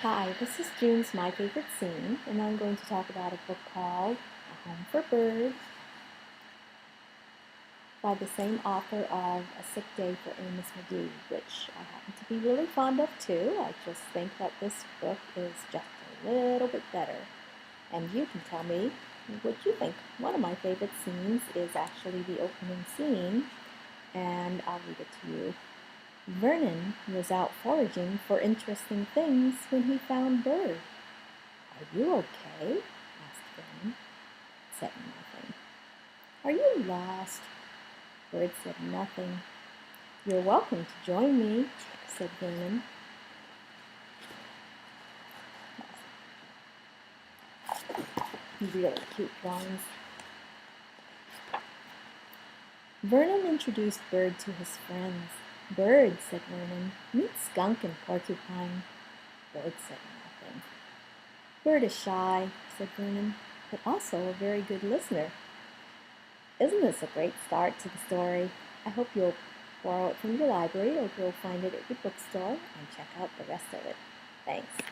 Hi, this is June's My Favorite Scene, and I'm going to talk about a book called A Home for Birds by the same author of A Sick Day for Amos McGee, which I happen to be really fond of too. I just think that this book is just a little bit better. And you can tell me what you think. One of my favorite scenes is actually the opening scene, and I'll read it to you. Vernon was out foraging for interesting things when he found Bird. "Are you okay?" asked Vernon. Said nothing. "Are you lost?" Bird said nothing. "You're welcome to join me," said Vernon. Really cute drawings. Vernon introduced Bird to his friends. "Bird," said Vernon, "meet Skunk and Porcupine." Bird said nothing. "Bird is shy," said Vernon, "but also a very good listener." Isn't this a great start to the story? I hope you'll borrow it from your library or you'll find it at your bookstore and check out the rest of it. Thanks.